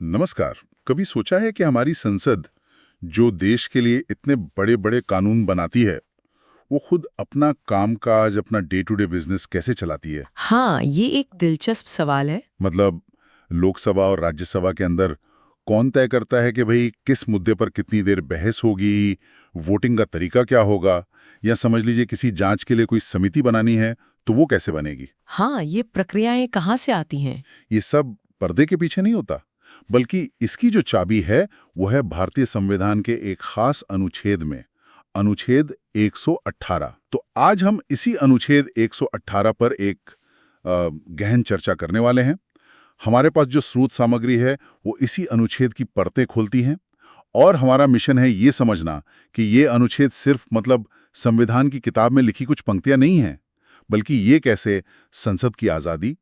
नमस्कार। कभी सोचा है कि हमारी संसद जो देश के लिए इतने बड़े बड़े कानून बनाती है, वो खुद अपना कामकाज, अपना डे टू डे बिजनेस कैसे चलाती है? हाँ, ये एक दिलचस्प सवाल है। मतलब लोकसभा और राज्यसभा के अंदर कौन तय करता है कि भाई किस मुद्दे पर कितनी देर बहस होगी, वोटिंग का तरीका क्या होगा, या समझ लीजिए किसी जांच के लिए कोई समिति बनानी है तो वो कैसे बनेगी? हाँ, ये प्रक्रियाएं कहाँ से आती हैं? ये सब पर्दे के पीछे नहीं होता, बल्कि इसकी जो चाबी है वो है भारतीय संविधान के एक खास अनुच्छेद में, अनुच्छेद 118। तो आज हम इसी अनुच्छेद 118 पर एक गहन चर्चा करने वाले हैं। हमारे पास जो स्रोत सामग्री है वो इसी अनुच्छेद की परतें खोलती हैं, और हमारा मिशन है ये समझना कि ये अनुच्छेद सिर्फ संविधान की किताब में लिखी कुछ पंक्तियां नहीं हैं, बल्कि ये कैसे संसद की आज़ादी,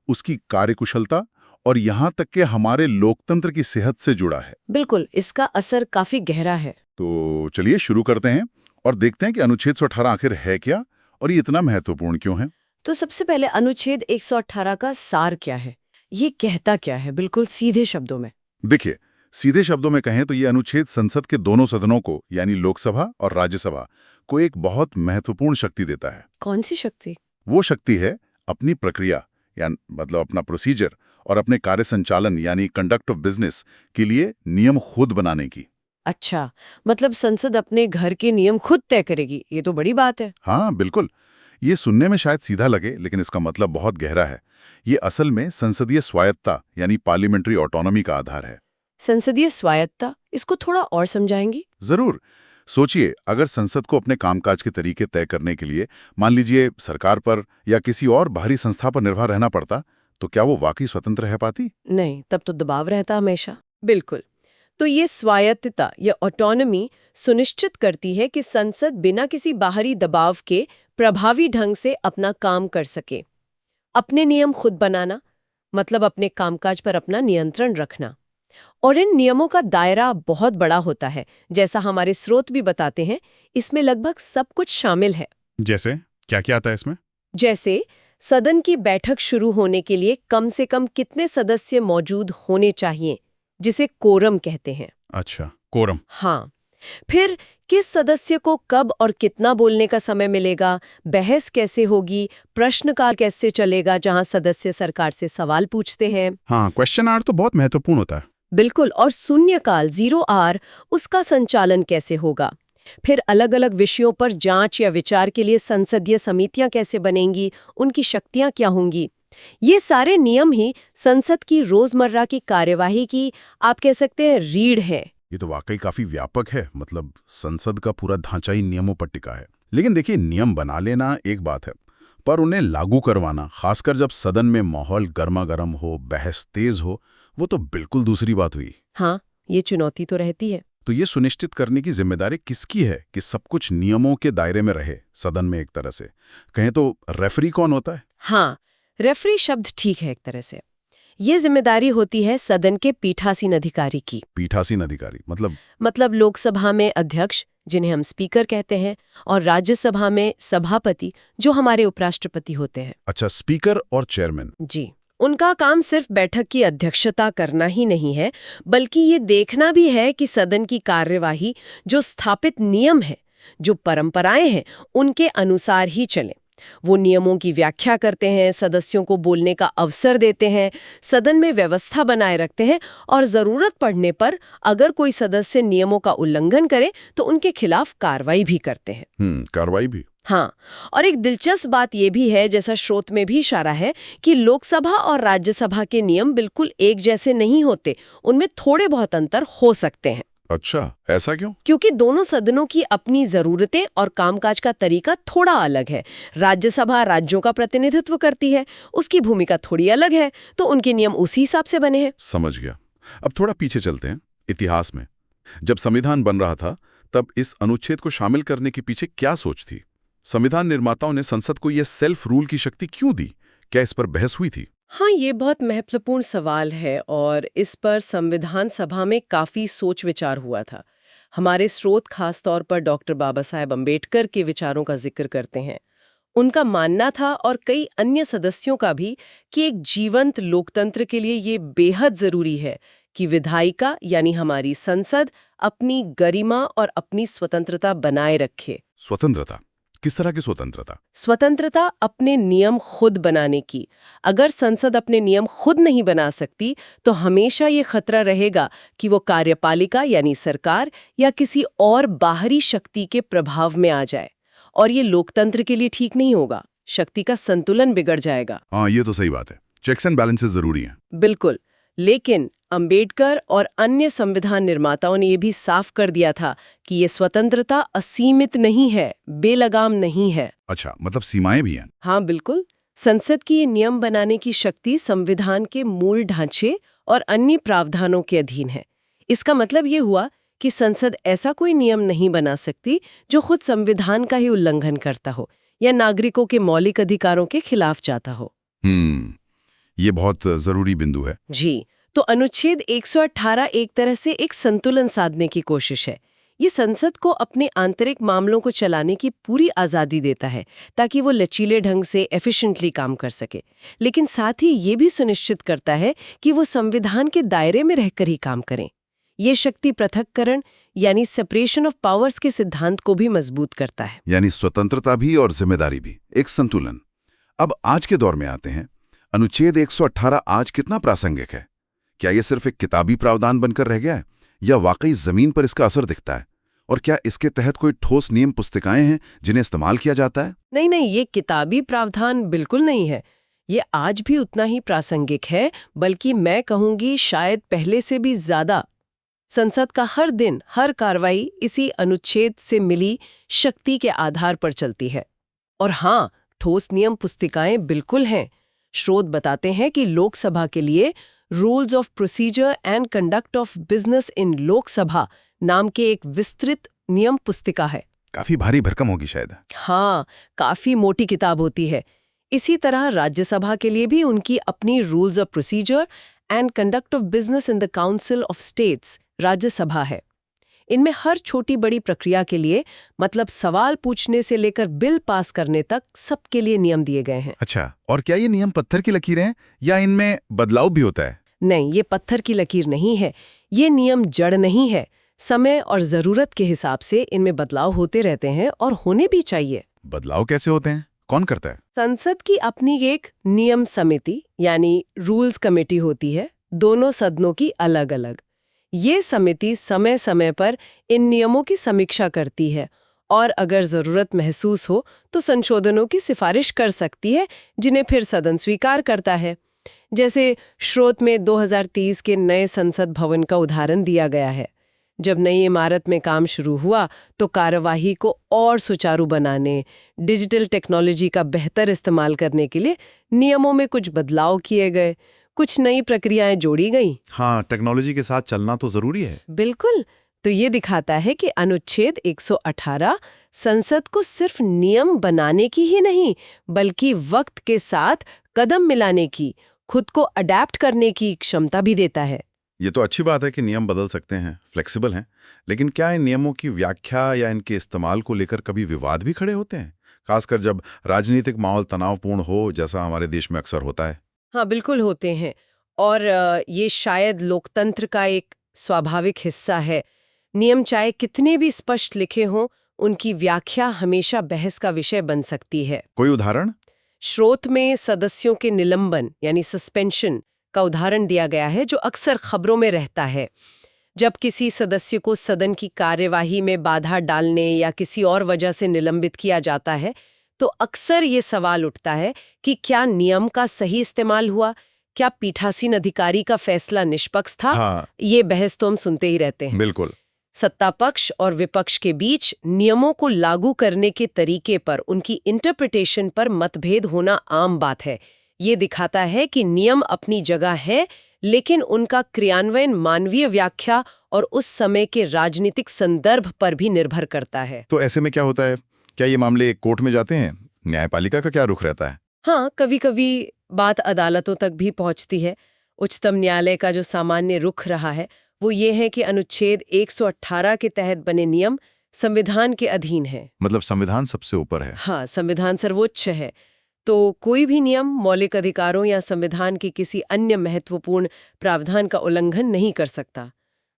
उसकी कार्यकुशलता और यहाँ तक कि हमारे लोकतंत्र की सेहत से जुड़ा है। बिल्कुल, इसका असर काफी गहरा है। तो चलिए शुरू करते हैं और देखते हैं कि अनुच्छेद 118 आखिर है क्या और ये इतना महत्वपूर्ण क्यों है। तो सबसे पहले अनुच्छेद 118 का सार क्या है? ये कहता क्या है, बिल्कुल सीधे शब्दों में? देखिए, सीधे शब्दों में कहें तो ये अनुच्छेद संसद के दोनों सदनों को, यानी लोकसभा और राज्यसभा को एक बहुत महत्वपूर्ण शक्ति देता है। कौन सी शक्ति? वो शक्ति है अपनी प्रक्रिया, या अपना प्रोसीजर, और अपने कार्य संचालन यानी कंडक्ट ऑफ बिजनेस के लिए नियम खुद बनाने की। अच्छा, मतलब संसद अपने घर के नियम खुद तय करेगी, ये तो बड़ी बात है। हाँ बिल्कुल, ये सुनने में शायद सीधा लगे, लेकिन इसका मतलब बहुत गहरा है। ये असल में संसदीय स्वायत्ता यानी पार्लियामेंट्री ऑटोनॉमी का आधार है। संसदीय स्वायत्ता, इसको थोड़ा और समझाएंगी? जरूर। सोचिए, अगर संसद को अपने कामकाज के तरीके तय करने के लिए मान लीजिए सरकार पर या किसी और बाहरी संस्था पर निर्भर रहना पड़ता, तो क्या वो वाकई स्वतंत्र रह पाती? नहीं, तब तो दबाव रहता हमेशा। बिल्कुल। तो ये स्वायत्तता या ऑटोनॉमी सुनिश्चित करती है कि संसद बिना किसी बाहरी दबाव के प्रभावी ढंग से अपना काम कर सके। अपने नियम खुद बनाना, मतलब अपने कामकाज पर अपना नियंत्रण रखना। और इन नियमों का दायरा बहुत बड़ा होता है, जैसा हमारे स्रोत भी बताते हैं। इसमें लगभग सब कुछ शामिल है। जैसे क्या क्या आता है इसमें? जैसे सदन की बैठक शुरू होने के लिए कम से कम कितने सदस्य मौजूद होने चाहिए, जिसे कोरम कहते हैं। अच्छा, कोरम। हाँ। फिर किस सदस्य को कब और कितना बोलने का समय मिलेगा, बहस कैसे होगी, प्रश्नकाल कैसे चलेगा जहां सदस्य सरकार से सवाल पूछते हैं। हाँ, क्वेश्चन आवर तो बहुत महत्वपूर्ण होता है। बिल्कुल। और शून्यकाल 0 आवर, उसका संचालन कैसे होगा। फिर अलग अलग विषयों पर जांच या विचार के लिए संसदीय समितियां कैसे बनेंगी, उनकी शक्तियां क्या होंगी। ये सारे नियम ही संसद की रोजमर्रा की कार्यवाही की, आप कह सकते हैं, रीढ़ है। ये तो वाकई काफी व्यापक है, संसद का पूरा ढांचा ही नियमों पर टिका है। लेकिन देखिए, नियम बना लेना एक बात है, पर उन्हें लागू करवाना, खासकर जब सदन में माहौल गर्मा गर्म हो, बहस तेज हो, वो तो बिल्कुल दूसरी बात हुई। हाँ, ये चुनौती तो रहती है। तो ये सुनिश्चित करने की जिम्मेदारी किसकी है कि सब कुछ नियमों के दायरे में रहे सदन में? एक तरह से कहें तो रेफरी कौन होता है? हाँ, रेफरी शब्द ठीक है एक तरह से। ये जिम्मेदारी होती है सदन के पीठासीन अधिकारी की। पीठासीन अधिकारी मतलब लोकसभा में अध्यक्ष, जिन्हें हम स्पीकर कहते हैं, और राज्यसभा में सभापति, जो हमारे उपराष्ट्रपति होते हैं। अच्छा, स्पीकर और चेयरमैन। जी। उनका काम सिर्फ बैठक की अध्यक्षता करना ही नहीं है, बल्कि ये देखना भी है कि सदन की कार्यवाही जो स्थापित नियम है, जो परंपराएं हैं, उनके अनुसार ही चले। वो नियमों की व्याख्या करते हैं, सदस्यों को बोलने का अवसर देते हैं, सदन में व्यवस्था बनाए रखते हैं, और जरूरत पड़ने पर अगर कोई सदस्य नियमों का उल्लंघन करे तो उनके खिलाफ कार्रवाई भी करते हैं। कार्रवाई भी। हाँ, और एक दिलचस्प बात यह भी है, जैसा स्रोत में भी इशारा है, कि लोकसभा और राज्यसभा के नियम बिल्कुल एक जैसे नहीं होते, उनमें थोड़े बहुत अंतर हो सकते हैं। अच्छा, ऐसा क्यों? क्योंकि दोनों सदनों की अपनी जरूरतें और कामकाज का तरीका थोड़ा अलग है। राज्यसभा राज्यों का प्रतिनिधित्व करती है, उसकी भूमिका थोड़ी अलग है, तो उनके नियम उसी हिसाब से बने हैं। समझ गया। अब थोड़ा पीछे चलते हैं इतिहास में। जब संविधान बन रहा था, तब इस अनुच्छेद को शामिल करने के पीछे क्या सोच थी? संविधान निर्माताओं ने संसद को यह सेल्फ रूल की शक्ति क्यों दी? क्या इस पर बहस हुई थी? हाँ, ये बहुत महत्वपूर्ण सवाल है और इस पर संविधान सभा में काफी सोच विचार हुआ था। हमारे स्रोत खास तौर पर डॉक्टर बाबा साहेब अम्बेडकर के विचारों का जिक्र करते हैं। उनका मानना था, और कई अन्य सदस्यों का भी, कि एक जीवंत लोकतंत्र के लिए ये बेहद जरूरी है कि विधायिका यानी हमारी संसद अपनी गरिमा और अपनी स्वतंत्रता बनाए रखे। स्वतंत्रता? किस तरह की स्वतंत्रता? स्वतंत्रता अपने नियम खुद बनाने की। अगर संसद अपने नियम खुद नहीं बना सकती तो हमेशा ये खतरा रहेगा कि वो कार्यपालिका यानी सरकार या किसी और बाहरी शक्ति के प्रभाव में आ जाए, और ये लोकतंत्र के लिए ठीक नहीं होगा। शक्ति का संतुलन बिगड़ जाएगा। हाँ, ये तो सही बात है। चेक्स एंड बैलेंसेस जरूरी हैं। बिल्कुल, लेकिन अंबेडकर और अन्य संविधान निर्माताओं ने ये भी साफ कर दिया था कि ये स्वतंत्रता असीमित नहीं है, बेलगाम नहीं है। अच्छा, मतलब सीमाएं भी हैं। हाँ बिल्कुल, संसद की ये नियम बनाने की शक्ति संविधान के मूल ढांचे और अन्य प्रावधानों के अधीन है। इसका मतलब ये हुआ कि संसद ऐसा कोई नियम नहीं बना सकती जो खुद संविधान का ही उल्लंघन करता हो या नागरिकों के मौलिक अधिकारों के खिलाफ जाता हो। ये बहुत जरूरी बिंदु है। जी, तो अनुच्छेद 118 एक तरह से एक संतुलन साधने की कोशिश है। ये संसद को अपने आंतरिक मामलों को चलाने की पूरी आज़ादी देता है ताकि वो लचीले ढंग से एफिशिएंटली काम कर सके, लेकिन साथ ही ये भी सुनिश्चित करता है कि वो संविधान के दायरे में रहकर ही काम करें। ये शक्ति पृथक्करण यानी सेपरेशन ऑफ पावर्स के सिद्धांत को भी मजबूत करता है। यानी स्वतंत्रता भी और जिम्मेदारी भी, एक संतुलन। अब आज के दौर में आते हैं। अनुच्छेद 118 आज कितना प्रासंगिक है? क्या ये सिर्फ एक किताबी प्रावधान बनकर रह गया है या वाकई जमीन पर इसका असर दिखता है? और क्या इसके तहत कोई ठोस नियम पुस्तिकाएं हैं जिन्हें इस्तेमाल किया जाता है? नहीं, ये किताबी प्रावधान बिल्कुल नहीं है। ये आज भी उतना ही प्रासंगिक है, बल्कि मैं कहूंगी शायद पहले से भी ज्यादा। संसद का हर दिन, हर कार्रवाई इसी अनुच्छेद से मिली शक्ति के आधार पर चलती है। और हाँ, ठोस नियम पुस्तिकाएं बिल्कुल हैं। स्रोत बताते हैं कि लोकसभा के लिए rules of procedure and conduct of business in Lok Sabha नाम के एक विस्तृत नियम पुस्तिका है। काफी भारी भरकम होगी शायद। हाँ, काफी मोटी किताब होती है। इसी तरह राज्यसभा के लिए भी उनकी अपनी rules of procedure and conduct of business in the council of states Rajya Sabha है। इनमें हर छोटी बड़ी प्रक्रिया के लिए, मतलब सवाल पूछने से लेकर बिल पास करने तक, सबके लिए नियम दिए गए हैं। अच्छा, और क्या ये नियम पत्थर की लकीरें हैं या इनमें बदलाव भी होता है? नहीं, ये पत्थर की लकीर नहीं है। ये नियम जड़ नहीं है। समय और जरूरत के हिसाब से इनमें बदलाव होते रहते हैं और होने भी चाहिए। बदलाव कैसे होते हैं? कौन करता है? संसद की अपनी एक नियम समिति यानी रूल्स कमेटी होती है, दोनों सदनों की अलग अलग। ये समिति समय समय पर इन नियमों की समीक्षा करती है और अगर जरूरत महसूस हो तो संशोधनों की सिफारिश कर सकती है, जिन्हें फिर सदन स्वीकार करता है। जैसे स्रोत में 2030 के नए संसद भवन का उदाहरण दिया गया है। जब नई इमारत में काम शुरू हुआ तो कार्यवाही को और सुचारू बनाने, डिजिटल टेक्नोलॉजी का बेहतर इस्तेमाल करने के लिए नियमों में कुछ बदलाव किए गए, कुछ नई प्रक्रियाएं जोड़ी गईं। हाँ, टेक्नोलॉजी के साथ चलना तो जरूरी है। बिल्कुल, तो ये दिखाता है कि अनुच्छेद 118 संसद को सिर्फ नियम बनाने की ही नहीं, बल्कि वक्त के साथ कदम मिलाने की, खुद को अडैप्ट करने की क्षमता भी देता है। ये तो अच्छी बात है कि नियम बदल सकते हैं, फ्लेक्सिबल हैं, लेकिन क्या इन नियमों की व्याख्या या इनके इस्तेमाल को लेकर कभी विवाद भी खड़े होते हैं, खासकर जब राजनीतिक माहौल तनावपूर्ण हो, जैसा हमारे देश में अक्सर होता है? हाँ, बिल्कुल होते हैं, और ये शायद लोकतंत्र का एक स्वाभाविक हिस्सा है। नियम चाहे कितने भी स्पष्ट लिखे हों, उनकी व्याख्या हमेशा बहस का विषय बन सकती है। कोई उदाहरण? स्रोत में सदस्यों के निलंबन यानी सस्पेंशन का उदाहरण दिया गया है, जो अक्सर खबरों में रहता है। जब किसी सदस्य को सदन की कार्यवाही में बाधा डालने या किसी और वजह से निलंबित किया जाता है, तो अक्सर ये सवाल उठता है कि क्या नियम का सही इस्तेमाल हुआ, क्या पीठासीन अधिकारी का फैसला निष्पक्ष था? हाँ, ये बहस तो हम सुनते ही रहते हैं। बिल्कुल। सत्ता पक्ष और विपक्ष के बीच नियमों को लागू करने के तरीके पर, उनकी इंटरप्रिटेशन पर मतभेद होना आम बात है। ये दिखाता है कि नियम अपनी जगह है, लेकिन उनका क्रियान्वयन मानवीय व्याख्या और उस समय के राजनीतिक संदर्भ पर भी निर्भर करता है। तो ऐसे में क्या होता है? क्या ये मामले कोर्ट में जाते हैं? न्यायपालिका का क्या रुख रहता है? हाँ, कभी कभी बात अदालतों तक भी पहुंचती है। उच्चतम न्यायालय का जो सामान्य रुख रहा है वो ये है कि अनुच्छेद 118 के तहत बने नियम संविधान के अधीन है। मतलब संविधान सबसे ऊपर है। हाँ, संविधान सर्वोच्च है। तो कोई भी नियम मौलिक अधिकारों या संविधान के किसी अन्य महत्वपूर्ण प्रावधान का उल्लंघन नहीं कर सकता।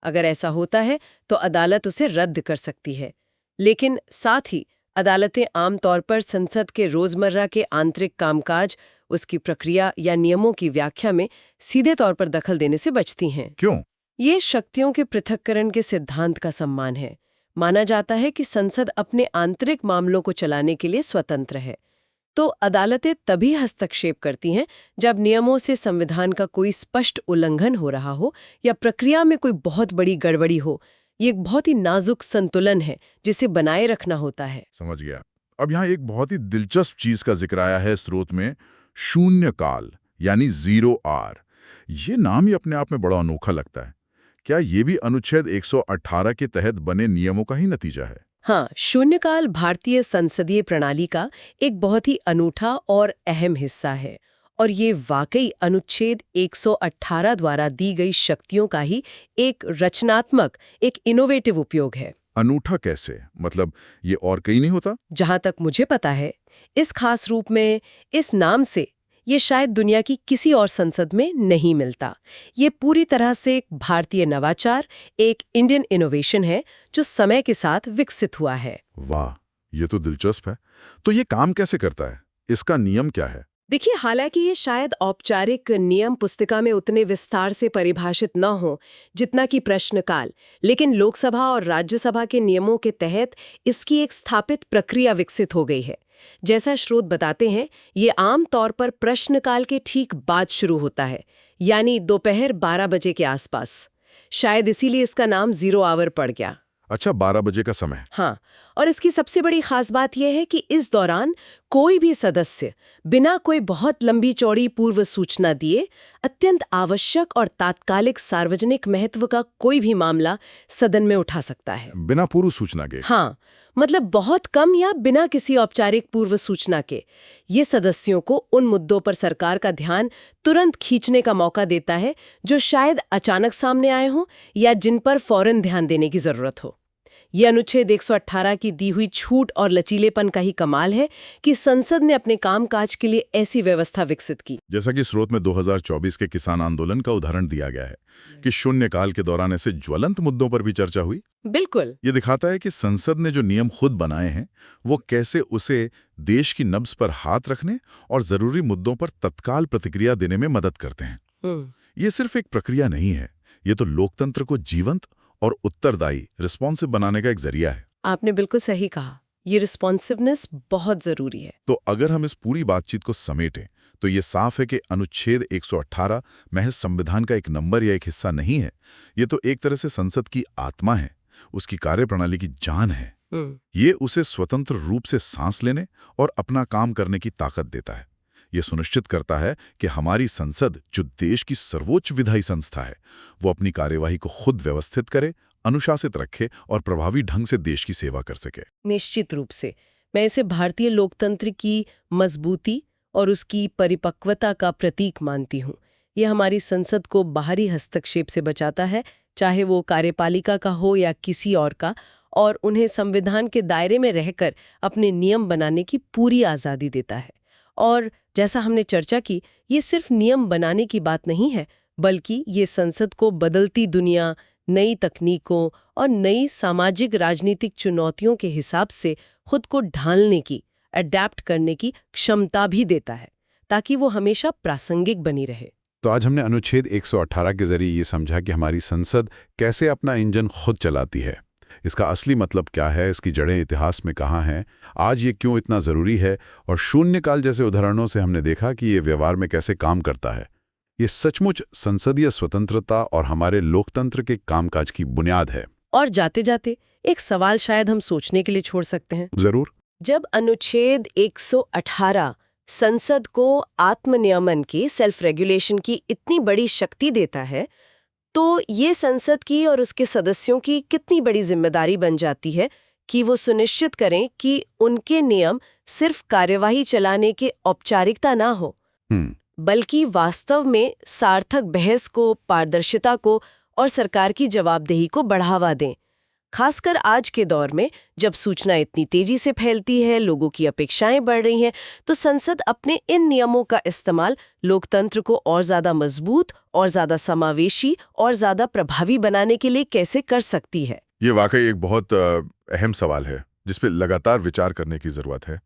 अगर ऐसा होता है तो अदालत उसे रद्द कर सकती है। लेकिन साथ ही अदालतें आमतौर पर संसद के रोजमर्रा के आंतरिक कामकाज, उसकी प्रक्रिया या नियमों की व्याख्या में सीधे तौर पर दखल देने से बचती हैं। क्यों? ये शक्तियों के पृथक्करण के सिद्धांत का सम्मान है। माना जाता है कि संसद अपने आंतरिक मामलों को चलाने के लिए स्वतंत्र है। तो अदालतें तभी हस्तक्षेप करती हैं जब नियमों से संविधान का कोई स्पष्ट उल्लंघन हो रहा हो या प्रक्रिया में कोई बहुत बड़ी गड़बड़ी हो। ये एक बहुत ही नाजुक संतुलन है जिसे बनाए रखना होता है। समझ गया। अब यहाँ एक बहुत ही दिलचस्प चीज का जिक्र आया है स्रोत में, शून्य काल यानी 0R। ये नाम ही अपने आप में बड़ा अनोखा लगता है। क्या ये भी अनुच्छेद 118 के तहत बने नियमों का ही नतीजा है? हाँ, शून्यकाल भारतीय संसदीय प्रणाली का एक बहुत ही अनूठा और अहम हिस्सा है और ये वाकई अनुच्छेद 118 द्वारा दी गई शक्तियों का ही एक रचनात्मक, एक इनोवेटिव उपयोग है। अनूठा कैसे? मतलब ये और कहीं नहीं होता? जहां तक मुझे पता है, इस खास रूप में, इस नाम से ये शायद दुनिया की किसी और संसद में नहीं मिलता। ये पूरी तरह से एक भारतीय नवाचार, एक इंडियन इनोवेशन है जो समय के साथ विकसित हुआ है। वाह, ये तो दिलचस्प है। तो ये काम कैसे करता है? इसका नियम क्या है? देखिए, हालांकि ये शायद औपचारिक नियम पुस्तिका में उतने विस्तार से परिभाषित न हो जितना कि प्रश्नकाल, लेकिन लोकसभा और राज्यसभा के नियमों के तहत इसकी एक स्थापित प्रक्रिया विकसित हो गई है। जैसा स्रोत बताते हैं, ये आम तौर पर प्रश्नकाल के ठीक बाद शुरू होता है, यानी दोपहर 12 बजे के आसपास। शायद इसीलिए इसका नाम 0 आवर पड़ गया। अच्छा, 12 बजे का समय। हाँ, और इसकी सबसे बड़ी खास बात यह है कि इस दौरान कोई भी सदस्य बिना कोई बहुत लंबी चौड़ी पूर्व सूचना दिए अत्यंत आवश्यक और तात्कालिक सार्वजनिक महत्व का कोई भी मामला सदन में उठा सकता है। बिना पूर्व सूचना के? हाँ, मतलब बहुत कम या बिना किसी औपचारिक पूर्व सूचना के। ये सदस्यों को उन मुद्दों पर सरकार का ध्यान तुरंत खींचने का मौका देता है जो शायद अचानक सामने आए हों या जिन पर फौरन ध्यान देने की जरूरत हो। ये अनुच्छेद 118 की दी हुई छूट और लचीलेपन का ही कमाल है कि संसद ने अपने कामकाज के लिए ऐसी व्यवस्था विकसित की। जैसा कि स्रोत में 2024 के किसान आंदोलन का उदाहरण दिया गया है कि शून्यकाल के दौरान ऐसे ज्वलंत मुद्दों पर भी चर्चा हुई। बिल्कुल। ये दिखाता है कि संसद ने जो नियम खुद बनाए हैं वो कैसे उसे देश की नब्ज पर हाथ रखने और जरूरी मुद्दों पर तत्काल प्रतिक्रिया देने में मदद करते हैं। ये सिर्फ एक प्रक्रिया नहीं है, ये तो लोकतंत्र को जीवंत और उत्तरदायी, रिस्पॉन्सिव बनाने का एक जरिया है। आपने बिल्कुल सही कहा, ये रिस्पॉन्सिवनेस बहुत जरूरी है। तो अगर हम इस पूरी बातचीत को समेटें तो ये साफ है कि अनुच्छेद 118 महज संविधान का एक नंबर या एक हिस्सा नहीं है। ये तो एक तरह से संसद की आत्मा है, उसकी कार्यप्रणाली की जान है। ये उसे स्वतंत्र रूप से सांस लेने और अपना काम करने की ताकत देता है। ये सुनिश्चित करता है कि हमारी संसद, जो देश की सर्वोच्च विधायी संस्था है, वो अपनी कार्यवाही को खुद व्यवस्थित करे, अनुशासित रखे और प्रभावी ढंग से देश की सेवा कर सके। निश्चित रूप से मैं इसे भारतीय लोकतंत्र की मजबूती और उसकी परिपक्वता का प्रतीक मानती हूँ। ये हमारी संसद को बाहरी हस्तक्षेप से बचाता है, चाहे वो कार्यपालिका का हो या किसी और का, और उन्हें संविधान के दायरे में रहकर अपने नियम बनाने की पूरी आज़ादी देता है। और जैसा हमने चर्चा की, ये सिर्फ नियम बनाने की बात नहीं है, बल्कि ये संसद को बदलती दुनिया, नई तकनीकों और नई सामाजिक राजनीतिक चुनौतियों के हिसाब से खुद को ढालने की, अडैप्ट करने की क्षमता भी देता है, ताकि वो हमेशा प्रासंगिक बनी रहे। तो आज हमने अनुच्छेद 118 के जरिए ये समझा कि हमारी संसद कैसे अपना इंजन खुद चलाती है, इसका असली मतलब क्या है, इसकी जड़ें इतिहास में कहाँ हैं, आज ये क्यों इतना ज़रूरी है, और शून्यकाल जैसे उदाहरणों से हमने देखा कि ये व्यवहार में कैसे काम करता है। ये सचमुच संसदीय स्वतंत्रता और हमारे लोकतंत्र के कामकाज की बुनियाद है। और जाते जाते एक सवाल शायद हम सोचने के लिए छोड़ सकते हैं। जरूर। जब अनुच्छेद 118 संसद को आत्मनियमन की, सेल्फ रेगुलेशन की इतनी बड़ी शक्ति देता है, तो ये संसद की और उसके सदस्यों की कितनी बड़ी जिम्मेदारी बन जाती है कि वो सुनिश्चित करें कि उनके नियम सिर्फ कार्यवाही चलाने के औपचारिकता ना हो, बल्कि वास्तव में सार्थक बहस को, पारदर्शिता को और सरकार की जवाबदेही को बढ़ावा दें। खासकर आज के दौर में जब सूचना इतनी तेजी से फैलती है, लोगों की अपेक्षाएं बढ़ रही हैं, तो संसद अपने इन नियमों का इस्तेमाल लोकतंत्र को और ज्यादा मजबूत और ज्यादा समावेशी और ज्यादा प्रभावी बनाने के लिए कैसे कर सकती है? ये वाकई एक बहुत अहम सवाल है जिस पे लगातार विचार करने की जरूरत है।